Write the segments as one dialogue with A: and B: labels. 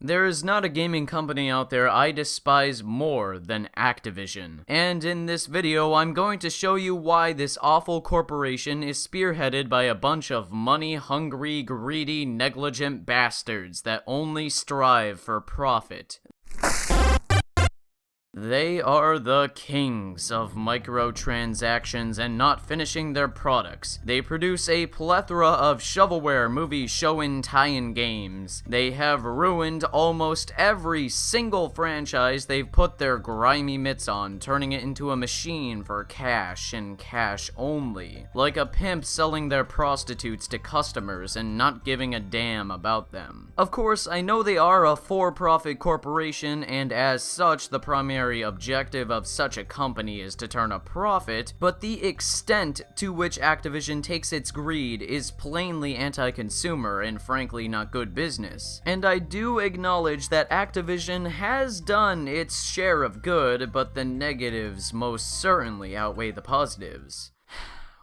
A: There is not a gaming company out there I despise more than Activision. And in this video, I'm going to show you why this awful corporation is spearheaded by a bunch of money-hungry, greedy, negligent bastards that only strive for profit. They are the kings of microtransactions and not finishing their products. They produce a plethora of shovelware, movie, show and tie-in games. They have ruined almost every single franchise they've put their grimy mitts on, turning it into a machine for cash and cash only. Like a pimp selling their prostitutes to customers and not giving a damn about them. Of course, I know they are a for-profit corporation, and as such, the primary objective of such a company is to turn a profit, but the extent to which Activision takes its greed is plainly anti-consumer and frankly not good business. And I do acknowledge that Activision has done its share of good, but the negatives most certainly outweigh the positives.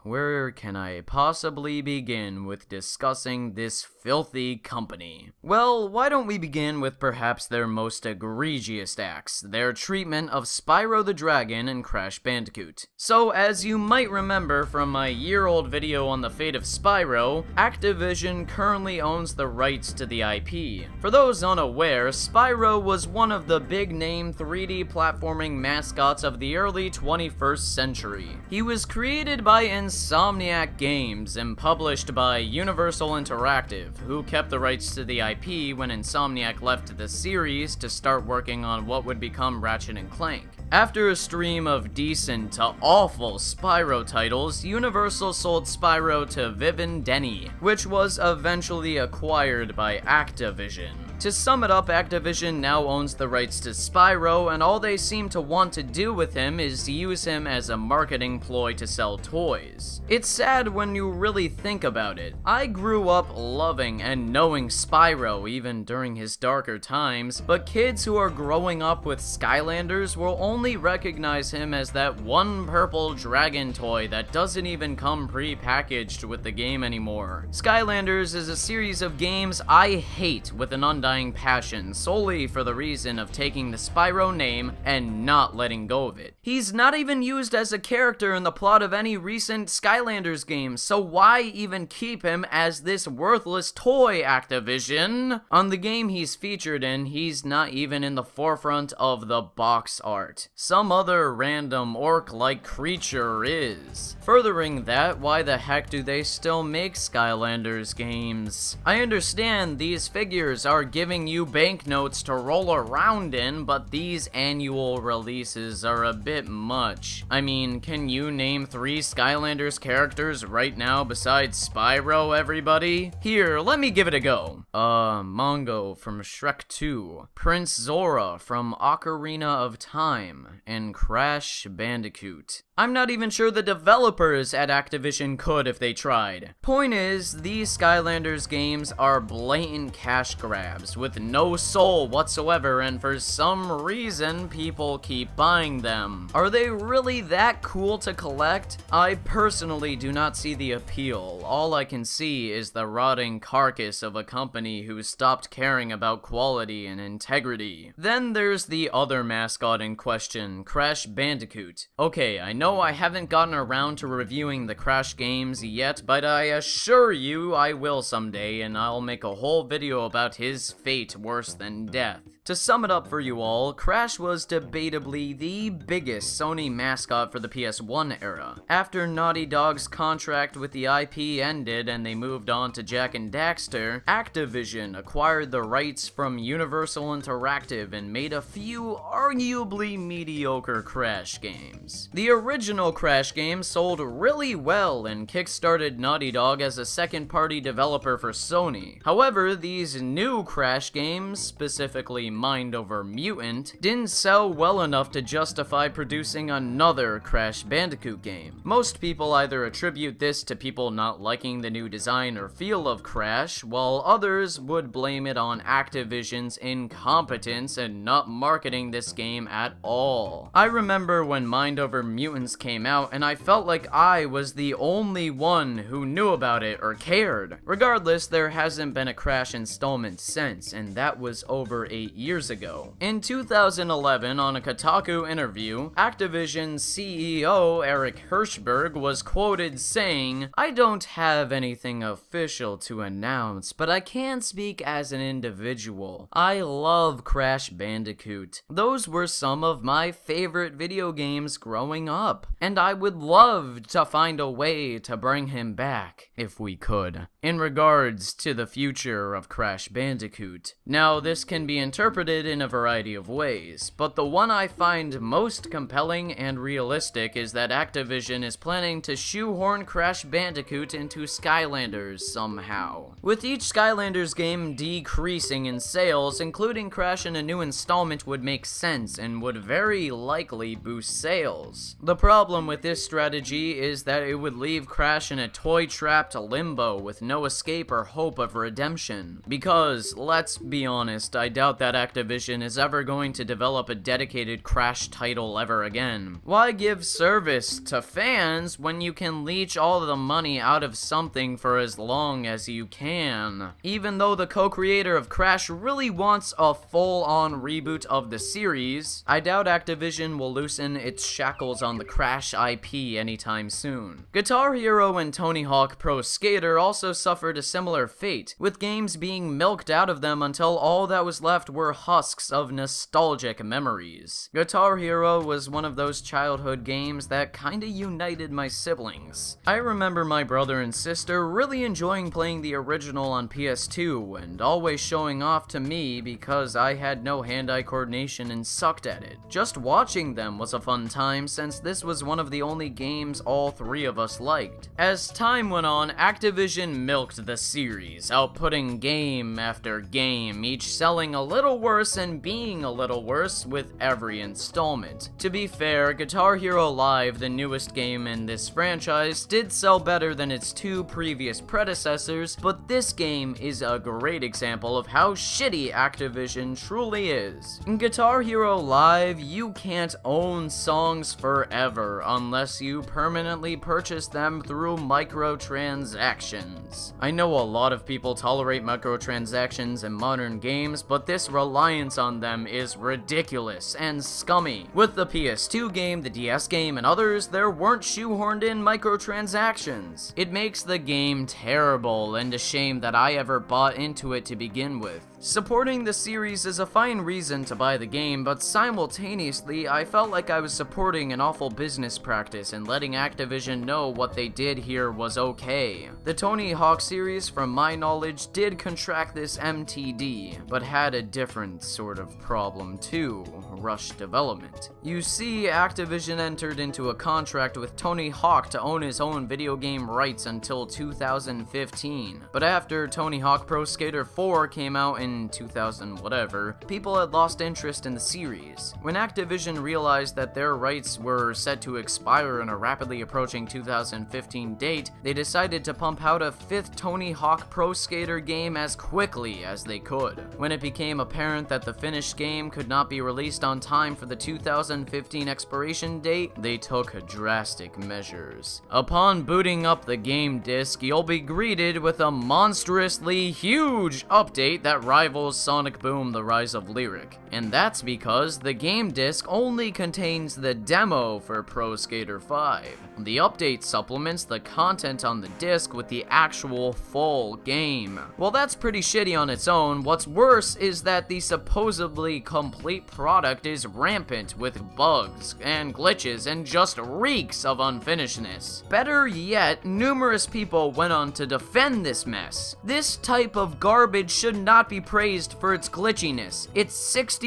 A: Where can I possibly begin with discussing this filthy company? Well, why don't we begin with perhaps their most egregious acts, their treatment of Spyro the Dragon and Crash Bandicoot. So, as you might remember from my year-old video on the fate of Spyro, Activision currently owns the rights to the IP. For those unaware, Spyro was one of the big-name 3D platforming mascots of the early 21st century. He was created by Insomniac Games and published by Universal Interactive, who kept the rights to the IP when Insomniac left the series to start working on what would become Ratchet & Clank. After a stream of decent to awful Spyro titles, Universal sold Spyro to Vivin Denny, which was eventually acquired by Activision. To sum it up, Activision now owns the rights to Spyro, and all they seem to want to do with him is use him as a marketing ploy to sell toys. It's sad when you really think about it. I grew up loving and knowing Spyro even during his darker times, but kids who are growing up with Skylanders will only recognize him as that one purple dragon toy that doesn't even come pre-packaged with the game anymore. Skylanders is a series of games I hate with an undying passion, solely for the reason of taking the Spyro name and not letting go of it. He's not even used as a character in the plot of any recent Skylanders games, so why even keep him as this worthless toy, Activision? On the game he's featured in, he's not even in the forefront of the box art. Some other random orc-like creature is. Furthering that, why the heck do they still make Skylanders games? I understand these figures are giving you banknotes to roll around in, but these annual releases are a bit much. I mean, can you name 3 Skylanders characters right now besides Spyro, everybody? Here, let me give it a go. Mongo from Shrek 2, Prince Zora from Ocarina of Time, and Crash Bandicoot. I'm not even sure the developers at Activision could if they tried. Point is, these Skylanders games are blatant cash grabs with no soul whatsoever, and for some reason people keep buying them. Are they really that cool to collect? I personally do not see the appeal. All I can see is the rotting carcass of a company who stopped caring about quality and integrity. Then there's the other mascot in question, Crash Bandicoot. Okay, I know I haven't gotten around to reviewing the Crash games yet, but I assure you I will someday, and I'll make a whole video about his fate worse than death. To sum it up for you all, Crash was debatably the biggest Sony mascot for the PS1 era. After Naughty Dog's contract with the IP ended and they moved on to Jak and Daxter, Activision acquired the rights from Universal Interactive and made a few arguably mediocre Crash games. The original Crash game sold really well and kickstarted Naughty Dog as a second-party developer for Sony. However, these new Crash games, specifically Mind over Mutant, didn't sell well enough to justify producing another Crash Bandicoot game. Most people either attribute this to people not liking the new design or feel of Crash, while others would blame it on Activision's incompetence and not marketing this game at all. I remember when Mind over Mutant Mutants came out, and I felt like I was the only one who knew about it or cared. Regardless, there hasn't been a Crash installment since, and that was over 8 years ago. In 2011, on a Kotaku interview, Activision CEO Eric Hirschberg was quoted saying, "I don't have anything official to announce, but I can speak as an individual. I love Crash Bandicoot. Those were some of my favorite video games growing up, and I would love to find a way to bring him back, if we could." In regards to the future of Crash Bandicoot. Now, this can be interpreted in a variety of ways, but the one I find most compelling and realistic is that Activision is planning to shoehorn Crash Bandicoot into Skylanders somehow. With each Skylanders game decreasing in sales, including Crash in a new installment would make sense and would very likely boost sales. The problem with this strategy is that it would leave Crash in a toy-trapped limbo with no escape or hope of redemption. Because, let's be honest, I doubt that Activision is ever going to develop a dedicated Crash title ever again. Why give service to fans when you can leech all the money out of something for as long as you can? Even though the co-creator of Crash really wants a full-on reboot of the series, I doubt Activision will loosen its shackles on the Crash IP anytime soon. Guitar Hero and Tony Hawk Pro Skater also suffered a similar fate, with games being milked out of them until all that was left were husks of nostalgic memories. Guitar Hero was one of those childhood games that kinda united my siblings. I remember my brother and sister really enjoying playing the original on PS2 and always showing off to me because I had no hand-eye coordination and sucked at it. Just watching them was a fun time since this was one of the only games all three of us liked. As time went on, Activision milked the series, outputting game after game, each selling a little worse and being a little worse with every installment. To be fair, Guitar Hero Live, the newest game in this franchise, did sell better than its two previous predecessors, but this game is a great example of how shitty Activision truly is. In Guitar Hero Live, you can't own songs forever unless you permanently purchase them through microtransactions. I know a lot of people tolerate microtransactions in modern games, but this reliance on them is ridiculous and scummy. With the PS2 game, the DS game, and others, there weren't shoehorned in microtransactions. It makes the game terrible and a shame that I ever bought into it to begin with. Supporting the series is a fine reason to buy the game, but simultaneously, I felt like I was supporting an awful business practice and letting Activision know what they did here was okay. The Tony Hawk series, from my knowledge, did contract this MTD, but had a different sort of problem too: rushed development. You see, Activision entered into a contract with Tony Hawk to own his own video game rights until 2015, but after Tony Hawk Pro Skater 4 came out in 2000 whatever, people had lost interest in the series. When Activision realized that their rights were set to expire in a rapidly approaching 2015 date, they decided to pump out a fifth Tony Hawk Pro Skater game as quickly as they could. When it became apparent that the finished game could not be released on time for the 2015 expiration date, they took drastic measures. Upon booting up the game disc, you'll be greeted with a monstrously huge update that rivals Sonic Boom: The Rise of Lyric. And that's because the game disc only contains the demo for Pro Skater 5. The update supplements the content on the disc with the actual full game. Well, that's pretty shitty on its own. What's worse is that the supposedly complete product is rampant with bugs and glitches and just reeks of unfinishedness. Better yet, numerous people went on to defend this mess. This type of garbage should not be praised for its glitchiness. It's $60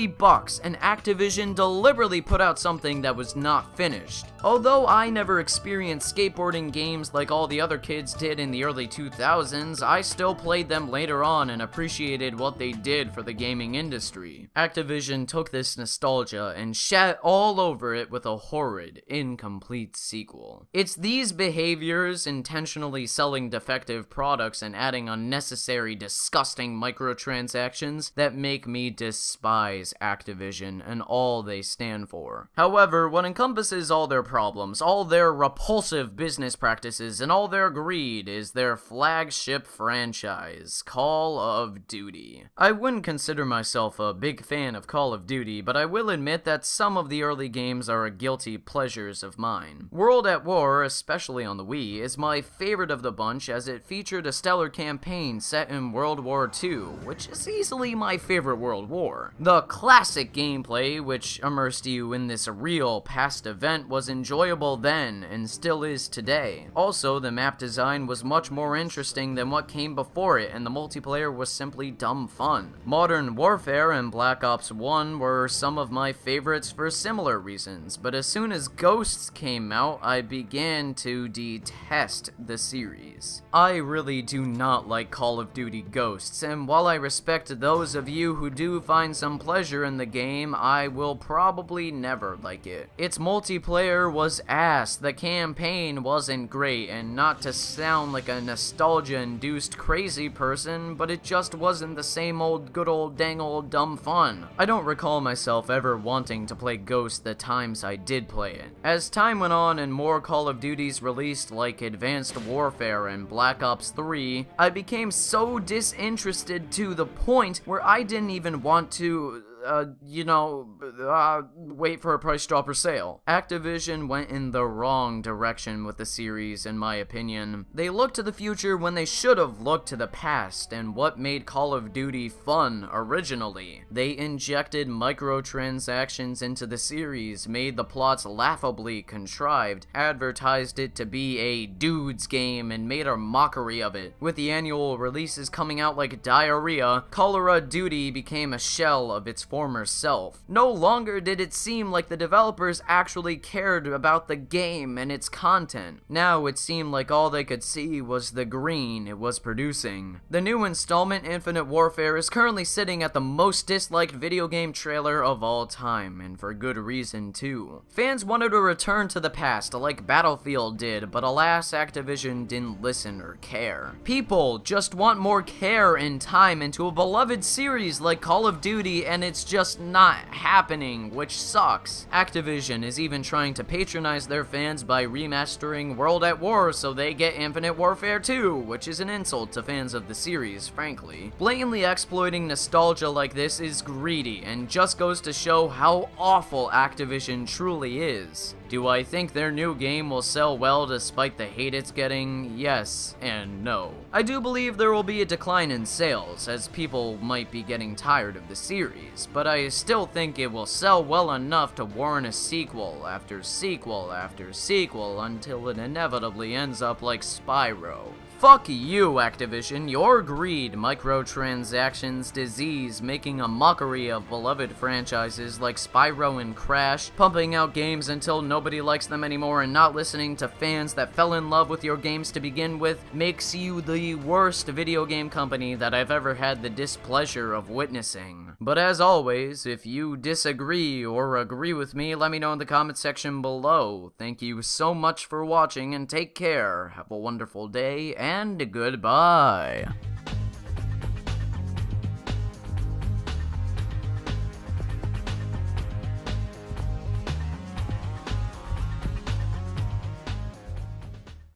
A: and Activision deliberately put out something that was not finished. Although I never experienced skateboarding games like all the other kids did in the early 2000s, I still played them later on and appreciated what they did for the gaming industry. Activision took this nostalgia and shat all over it with a horrid, incomplete sequel. It's these behaviors, intentionally selling defective products and adding unnecessary, disgusting microtransactions, that make me despise Activision and all they stand for. However, what encompasses is all their problems, all their repulsive business practices, and all their greed is their flagship franchise, Call of Duty. I wouldn't consider myself a big fan of Call of Duty, but I will admit that some of the early games are guilty pleasures of mine. World at War, especially on the Wii, is my favorite of the bunch as it featured a stellar campaign set in World War II, which is easily my favorite World War. The classic gameplay, which immersed you in this real past event, was enjoyable then and still is today. Also, the map design was much more interesting than what came before it, and the multiplayer was simply dumb fun. Modern Warfare and Black Ops 1 were some of my favorites for similar reasons, but as soon as Ghosts came out, I began to detest the series. I really do not like Call of Duty Ghosts, and while I respect those of you who do find some pleasure in the game, I will probably never like it. Its multiplayer was ass, the campaign wasn't great, and not to sound like a nostalgia-induced crazy person, but it just wasn't the same old good old dang old dumb fun. I don't recall myself ever wanting to play Ghosts the times I did play it. As time went on and more Call of Duties released like Advanced Warfare and Black Ops 3, I became so disinterested to the point where I didn't even want to wait for a price drop or sale. Activision went in the wrong direction with the series, in my opinion. They looked to the future when they should have looked to the past and what made Call of Duty fun originally. They injected microtransactions into the series, made the plots laughably contrived, advertised it to be a dude's game, and made a mockery of it. With the annual releases coming out like diarrhea, Call of Duty became a shell of its former self. No longer did it seem like the developers actually cared about the game and its content. Now it seemed like all they could see was the green it was producing. The new installment, Infinite Warfare, is currently sitting at the most disliked video game trailer of all time, and for good reason too. Fans wanted to return to the past like Battlefield did, but alas, Activision didn't listen or care. People just want more care and time into a beloved series like Call of Duty, and it's just not happening, which sucks. Activision is even trying to patronize their fans by remastering World at War so they get Infinite Warfare 2, which is an insult to fans of the series, frankly. Blatantly exploiting nostalgia like this is greedy and just goes to show how awful Activision truly is. Do I think their new game will sell well despite the hate it's getting? Yes and no. I do believe there will be a decline in sales, as people might be getting tired of the series, but I still think it will sell well enough to warrant a sequel after sequel after sequel until it inevitably ends up like Spyro. Fuck you, Activision. Your greed, microtransactions, disease, making a mockery of beloved franchises like Spyro and Crash, pumping out games until nobody likes them anymore, and not listening to fans that fell in love with your games to begin with, makes you the worst video game company that I've ever had the displeasure of witnessing. But as always, if you disagree or agree with me, let me know in the comment section below. Thank you so much for watching, and take care. Have a wonderful day, and goodbye.